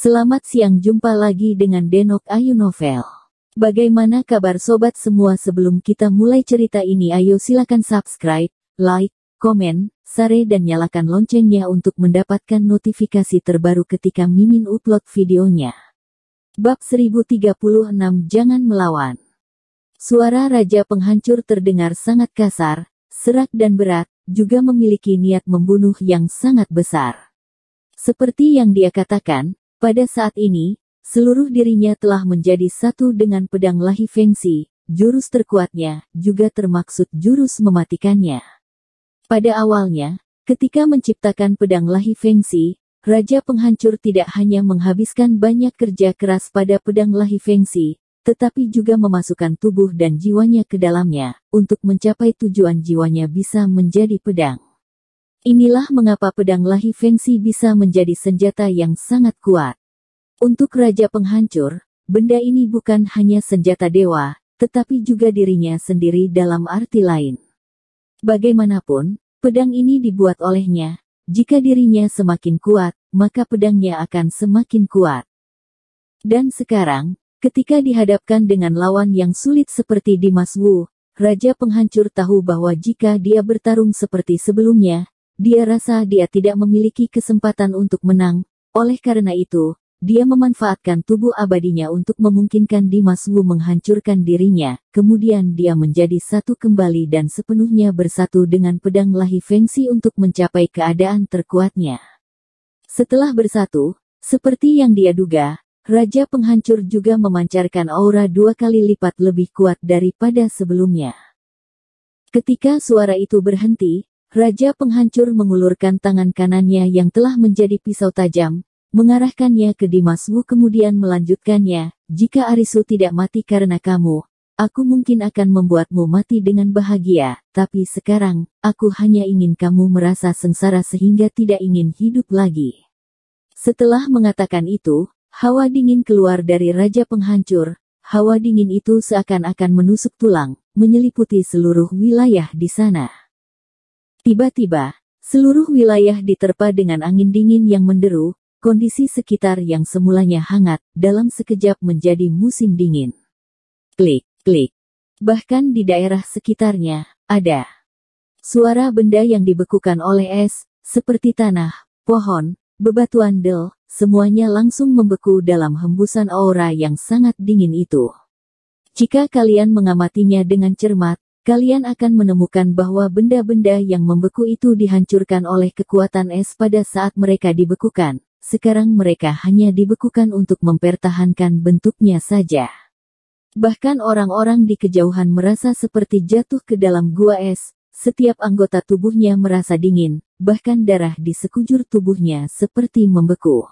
Selamat siang, jumpa lagi dengan Denok Ayu Novel. Bagaimana kabar sobat semua? Sebelum kita mulai cerita ini, ayo silakan subscribe, like, komen, share dan nyalakan loncengnya untuk mendapatkan notifikasi terbaru ketika Mimin upload videonya. Bab 1036, Jangan Melawan. Suara Raja Penghancur terdengar sangat kasar, serak dan berat, juga memiliki niat membunuh yang sangat besar. Seperti yang dia katakan, pada saat ini, seluruh dirinya telah menjadi satu dengan pedang Lahi Fengxi, jurus terkuatnya, juga termaksud jurus mematikannya. Pada awalnya, ketika menciptakan pedang Lahi Fengxi, Raja Penghancur tidak hanya menghabiskan banyak kerja keras pada pedang Lahi Fengxi, tetapi juga memasukkan tubuh dan jiwanya ke dalamnya, untuk mencapai tujuan jiwanya bisa menjadi pedang. Inilah mengapa pedang Lahi Fengxi bisa menjadi senjata yang sangat kuat. Untuk Raja Penghancur, benda ini bukan hanya senjata dewa, tetapi juga dirinya sendiri dalam arti lain. Bagaimanapun, pedang ini dibuat olehnya. Jika dirinya semakin kuat, maka pedangnya akan semakin kuat. Dan sekarang, ketika dihadapkan dengan lawan yang sulit seperti Dimas Wu, Raja Penghancur tahu bahwa jika dia bertarung seperti sebelumnya, dia rasa dia tidak memiliki kesempatan untuk menang. Oleh karena itu, dia memanfaatkan tubuh abadinya untuk memungkinkan Dimas Wu menghancurkan dirinya. Kemudian dia menjadi satu kembali dan sepenuhnya bersatu dengan pedang Lahi Fengxi untuk mencapai keadaan terkuatnya. Setelah bersatu, seperti yang dia duga, Raja Penghancur juga memancarkan aura 2 kali lipat lebih kuat daripada sebelumnya. Ketika suara itu berhenti, Raja Penghancur mengulurkan tangan kanannya yang telah menjadi pisau tajam, mengarahkannya ke Dimas Wu kemudian melanjutkannya, "Jika Arisu tidak mati karena kamu, aku mungkin akan membuatmu mati dengan bahagia, tapi sekarang, aku hanya ingin kamu merasa sengsara sehingga tidak ingin hidup lagi." Setelah mengatakan itu, hawa dingin keluar dari Raja Penghancur. Hawa dingin itu seakan-akan menusuk tulang, menyeliputi seluruh wilayah di sana. Tiba-tiba, seluruh wilayah diterpa dengan angin dingin yang menderu. Kondisi sekitar yang semulanya hangat, dalam sekejap menjadi musim dingin. Klik, klik. Bahkan di daerah sekitarnya, ada suara benda yang dibekukan oleh es, seperti tanah, pohon, bebatuan del, semuanya langsung membeku dalam hembusan aura yang sangat dingin itu. Jika kalian mengamatinya dengan cermat, kalian akan menemukan bahwa benda-benda yang membeku itu dihancurkan oleh kekuatan es pada saat mereka dibekukan. Sekarang mereka hanya dibekukan untuk mempertahankan bentuknya saja. Bahkan orang-orang di kejauhan merasa seperti jatuh ke dalam gua es. Setiap anggota tubuhnya merasa dingin, bahkan darah di sekujur tubuhnya seperti membeku.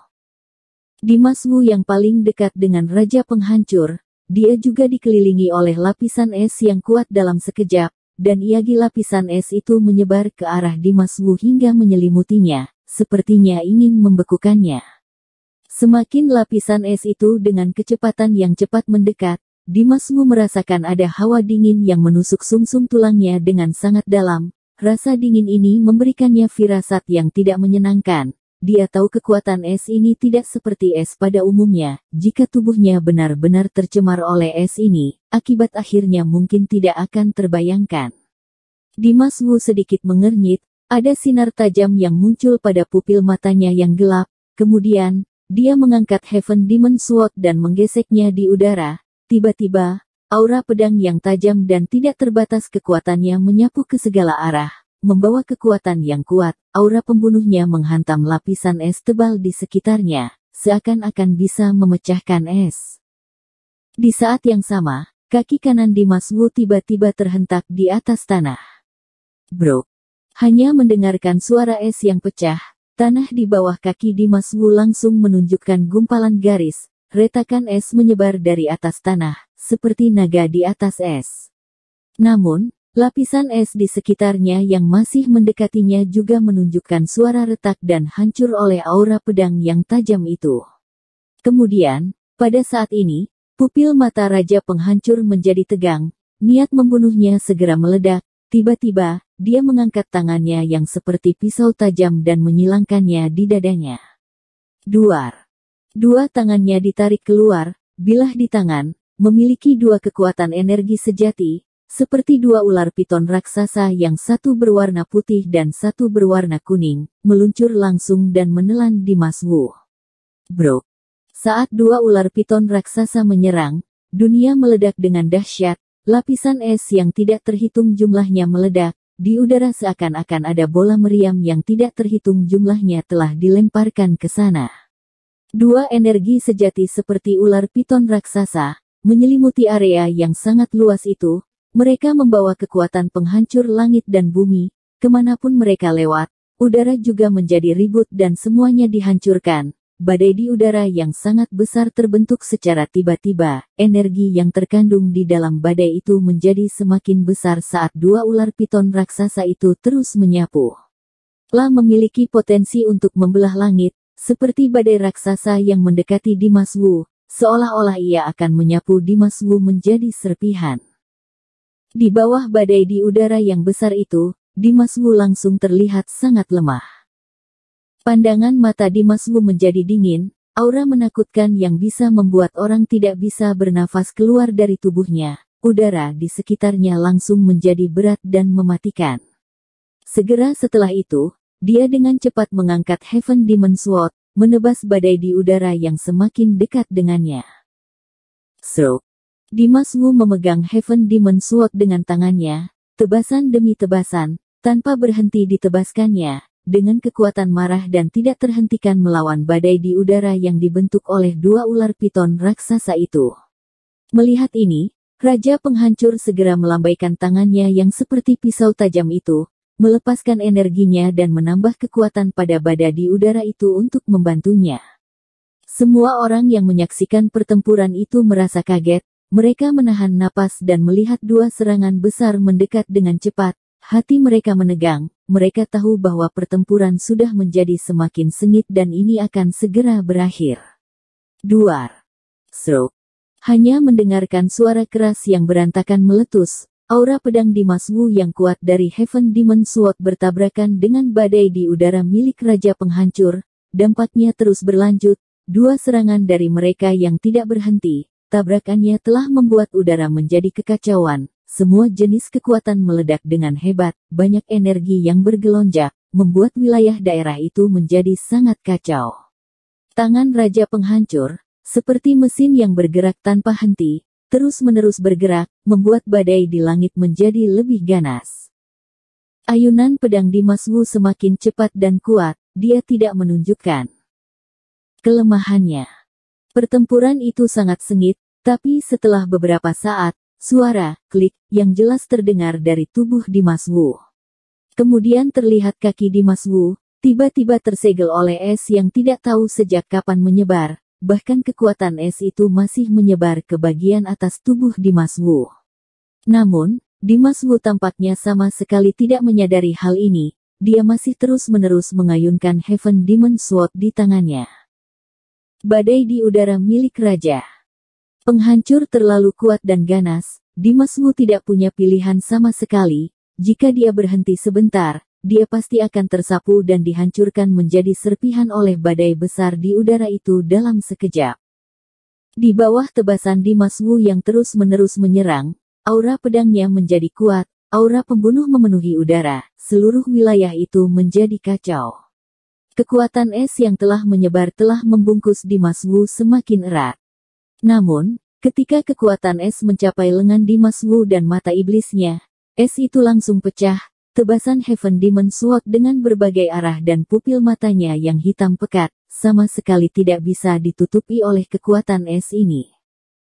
Dimas Wu yang paling dekat dengan Raja Penghancur, dia juga dikelilingi oleh lapisan es yang kuat dalam sekejap, dan iagi lapisan es itu menyebar ke arah Dimas Wu hingga menyelimutinya, sepertinya ingin membekukannya. Semakin lapisan es itu dengan kecepatan yang cepat mendekat, Dimas Wu merasakan ada hawa dingin yang menusuk sumsum tulangnya dengan sangat dalam. Rasa dingin ini memberikannya firasat yang tidak menyenangkan. Dia tahu kekuatan es ini tidak seperti es pada umumnya. Jika tubuhnya benar-benar tercemar oleh es ini, akibat akhirnya mungkin tidak akan terbayangkan. Dimas Wu sedikit mengernyit, ada sinar tajam yang muncul pada pupil matanya yang gelap. Kemudian, dia mengangkat Heaven Demon Sword dan menggeseknya di udara. Tiba-tiba, aura pedang yang tajam dan tidak terbatas kekuatannya menyapu ke segala arah. Membawa kekuatan yang kuat, aura pembunuhnya menghantam lapisan es tebal di sekitarnya, seakan-akan bisa memecahkan es. Di saat yang sama, kaki kanan Dimas Wu tiba-tiba terhentak di atas tanah. Bro! Hanya mendengarkan suara es yang pecah, tanah di bawah kaki Dimas Wu langsung menunjukkan gumpalan garis, retakan es menyebar dari atas tanah, seperti naga di atas es. Namun, lapisan es di sekitarnya yang masih mendekatinya juga menunjukkan suara retak dan hancur oleh aura pedang yang tajam itu. Kemudian, pada saat ini, pupil mata Raja Penghancur menjadi tegang, niat membunuhnya segera meledak. Tiba-tiba, dia mengangkat tangannya yang seperti pisau tajam dan menyilangkannya di dadanya. Duar. Dua tangannya ditarik keluar, bilah di tangan, memiliki dua kekuatan energi sejati, seperti dua ular piton raksasa yang satu berwarna putih dan satu berwarna kuning, meluncur langsung dan menelan Dimas Wu. Bro. Saat dua ular piton raksasa menyerang, dunia meledak dengan dahsyat, lapisan es yang tidak terhitung jumlahnya meledak, di udara seakan-akan ada bola meriam yang tidak terhitung jumlahnya telah dilemparkan ke sana. Dua energi sejati seperti ular piton raksasa, menyelimuti area yang sangat luas itu, mereka membawa kekuatan penghancur langit dan bumi, kemanapun mereka lewat, udara juga menjadi ribut dan semuanya dihancurkan. Badai di udara yang sangat besar terbentuk secara tiba-tiba, energi yang terkandung di dalam badai itu menjadi semakin besar saat dua ular piton raksasa itu terus menyapu. La memiliki potensi untuk membelah langit, seperti badai raksasa yang mendekati Dimas Wu, seolah-olah ia akan menyapu Dimas Wu menjadi serpihan. Di bawah badai di udara yang besar itu, Dimas Wu langsung terlihat sangat lemah. Pandangan mata Dimas Wu menjadi dingin, aura menakutkan yang bisa membuat orang tidak bisa bernafas keluar dari tubuhnya. Udara di sekitarnya langsung menjadi berat dan mematikan. Segera setelah itu, dia dengan cepat mengangkat Heaven Demon Sword, menebas badai di udara yang semakin dekat dengannya. Stroke. Dimas Wu memegang Heaven Demon Sword dengan tangannya, tebasan demi tebasan, tanpa berhenti ditebaskannya, dengan kekuatan marah dan tidak terhentikan melawan badai di udara yang dibentuk oleh dua ular piton raksasa itu. Melihat ini, Raja Penghancur segera melambaikan tangannya yang seperti pisau tajam itu, melepaskan energinya dan menambah kekuatan pada badai di udara itu untuk membantunya. Semua orang yang menyaksikan pertempuran itu merasa kaget, mereka menahan napas dan melihat dua serangan besar mendekat dengan cepat, hati mereka menegang, mereka tahu bahwa pertempuran sudah menjadi semakin sengit dan ini akan segera berakhir. Duar. Stroke. Hanya mendengarkan suara keras yang berantakan meletus, aura pedang Dimas Wu yang kuat dari Heaven Demon Sword bertabrakan dengan badai di udara milik Raja Penghancur. Dampaknya terus berlanjut, dua serangan dari mereka yang tidak berhenti. Tabrakannya telah membuat udara menjadi kekacauan. Semua jenis kekuatan meledak dengan hebat, banyak energi yang bergelonjak, membuat wilayah daerah itu menjadi sangat kacau. Tangan Raja Penghancur, seperti mesin yang bergerak tanpa henti, terus-menerus bergerak, membuat badai di langit menjadi lebih ganas. Ayunan pedang Dimas Wu semakin cepat dan kuat, dia tidak menunjukkan kelemahannya. Pertempuran itu sangat sengit, tapi setelah beberapa saat, suara klik yang jelas terdengar dari tubuh Dimas Wu. Kemudian terlihat kaki Dimas Wu, tiba-tiba tersegel oleh es yang tidak tahu sejak kapan menyebar. Bahkan kekuatan es itu masih menyebar ke bagian atas tubuh Dimas Wu. Namun, Dimas Wu tampaknya sama sekali tidak menyadari hal ini, dia masih terus-menerus mengayunkan Heaven Demon Sword di tangannya. Badai di udara milik Raja Penghancur terlalu kuat dan ganas, Dimas Wu tidak punya pilihan sama sekali, jika dia berhenti sebentar, dia pasti akan tersapu dan dihancurkan menjadi serpihan oleh badai besar di udara itu dalam sekejap. Di bawah tebasan Dimas Wu yang terus-menerus menyerang, aura pedangnya menjadi kuat, aura pembunuh memenuhi udara, seluruh wilayah itu menjadi kacau. Kekuatan es yang telah menyebar telah membungkus Dimas Wu semakin erat. Namun, ketika kekuatan es mencapai lengan Dimas Wu dan mata iblisnya, es itu langsung pecah. Tebasan Heaven Demon Sword dengan berbagai arah dan pupil matanya yang hitam pekat, sama sekali tidak bisa ditutupi oleh kekuatan es ini.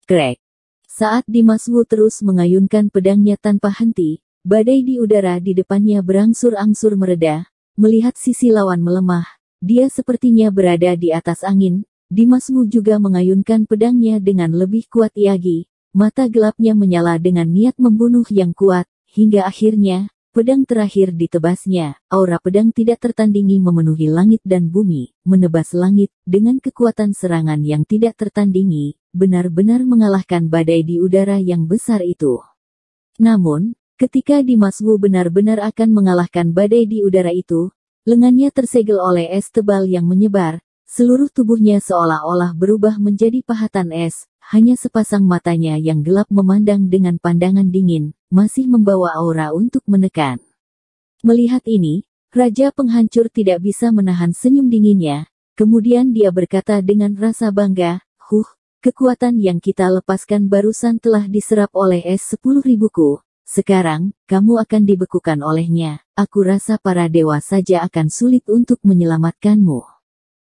Crack. Saat Dimas Wu terus mengayunkan pedangnya tanpa henti, badai di udara di depannya berangsur-angsur mereda. Melihat sisi lawan melemah, dia sepertinya berada di atas angin. Dimas Wu juga mengayunkan pedangnya dengan lebih kuat lagi. Mata gelapnya menyala dengan niat membunuh yang kuat, hingga akhirnya pedang terakhir ditebasnya, aura pedang tidak tertandingi memenuhi langit dan bumi, menebas langit, dengan kekuatan serangan yang tidak tertandingi, benar-benar mengalahkan badai di udara yang besar itu. Namun, ketika Dimas Wu benar-benar akan mengalahkan badai di udara itu, lengannya tersegel oleh es tebal yang menyebar, Seluruh tubuhnya seolah-olah berubah menjadi pahatan es, hanya sepasang matanya yang gelap memandang dengan pandangan dingin, masih membawa aura untuk menekan. Melihat ini, Raja Penghancur tidak bisa menahan senyum dinginnya, kemudian dia berkata dengan rasa bangga, kekuatan yang kita lepaskan barusan telah diserap oleh es 10.000-ku. Sekarang, kamu akan dibekukan olehnya. Aku rasa para dewa saja akan sulit untuk menyelamatkanmu.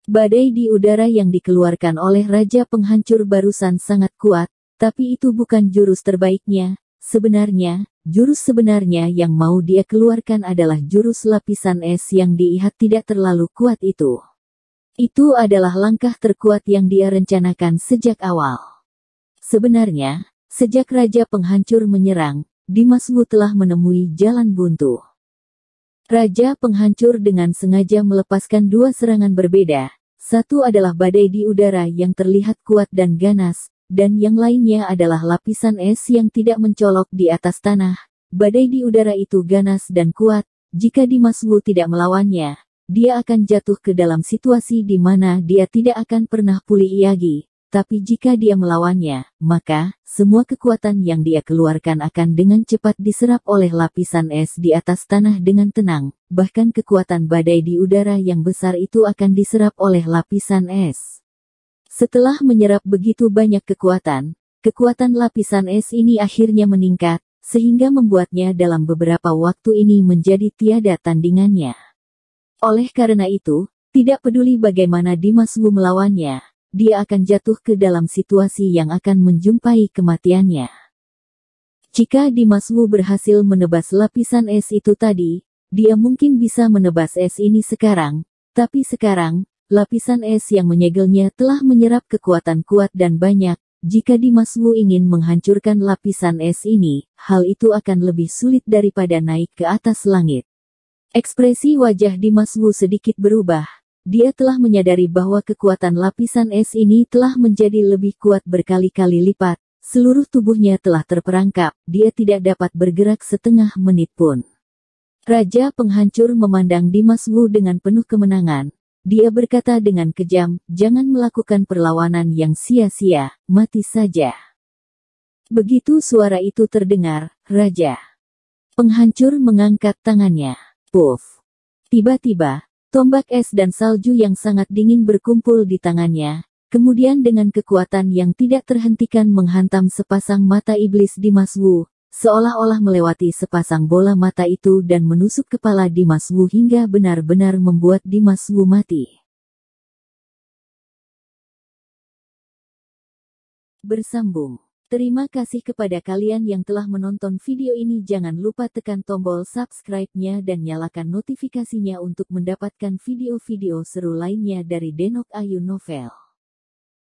Badai di udara yang dikeluarkan oleh Raja Penghancur barusan sangat kuat, tapi itu bukan jurus terbaiknya. Sebenarnya, jurus sebenarnya yang mau dia keluarkan adalah jurus lapisan es yang dilihat tidak terlalu kuat itu. Itu adalah langkah terkuat yang dia rencanakan sejak awal. Sebenarnya, sejak Raja Penghancur menyerang, Dimas Wu telah menemui jalan buntu. Raja Penghancur dengan sengaja melepaskan dua serangan berbeda. Satu adalah badai di udara yang terlihat kuat dan ganas, dan yang lainnya adalah lapisan es yang tidak mencolok di atas tanah. Badai di udara itu ganas dan kuat. Jika Dimas Wu tidak melawannya, dia akan jatuh ke dalam situasi di mana dia tidak akan pernah pulih lagi. Tapi jika dia melawannya, maka semua kekuatan yang dia keluarkan akan dengan cepat diserap oleh lapisan es di atas tanah dengan tenang. Bahkan kekuatan badai di udara yang besar itu akan diserap oleh lapisan es. Setelah menyerap begitu banyak kekuatan lapisan es ini akhirnya meningkat, sehingga membuatnya dalam beberapa waktu ini menjadi tiada tandingannya. Oleh karena itu, tidak peduli bagaimana Dimas Wu melawannya, dia akan jatuh ke dalam situasi yang akan menjumpai kematiannya. Jika Dimas Wu berhasil menebas lapisan es itu tadi, dia mungkin bisa menebas es ini sekarang, tapi sekarang, lapisan es yang menyegelnya telah menyerap kekuatan kuat dan banyak. Jika Dimas Wu ingin menghancurkan lapisan es ini, hal itu akan lebih sulit daripada naik ke atas langit. Ekspresi wajah Dimas Wu sedikit berubah. Dia telah menyadari bahwa kekuatan lapisan es ini telah menjadi lebih kuat berkali-kali lipat. Seluruh tubuhnya telah terperangkap, dia tidak dapat bergerak setengah menit pun. Raja Penghancur memandang Dimas Wu dengan penuh kemenangan. Dia berkata dengan kejam, jangan melakukan perlawanan yang sia-sia, mati saja. Begitu suara itu terdengar, Raja Penghancur mengangkat tangannya. Puff! Tiba-tiba, tombak es dan salju yang sangat dingin berkumpul di tangannya, kemudian dengan kekuatan yang tidak terhentikan menghantam sepasang mata iblis Dimas Wu, seolah-olah melewati sepasang bola mata itu dan menusuk kepala Dimas Wu hingga benar-benar membuat Dimas Wu mati. Bersambung. Terima kasih kepada kalian yang telah menonton video ini. Jangan lupa tekan tombol subscribe-nya dan nyalakan notifikasinya untuk mendapatkan video-video seru lainnya dari Denok Ayu Novel.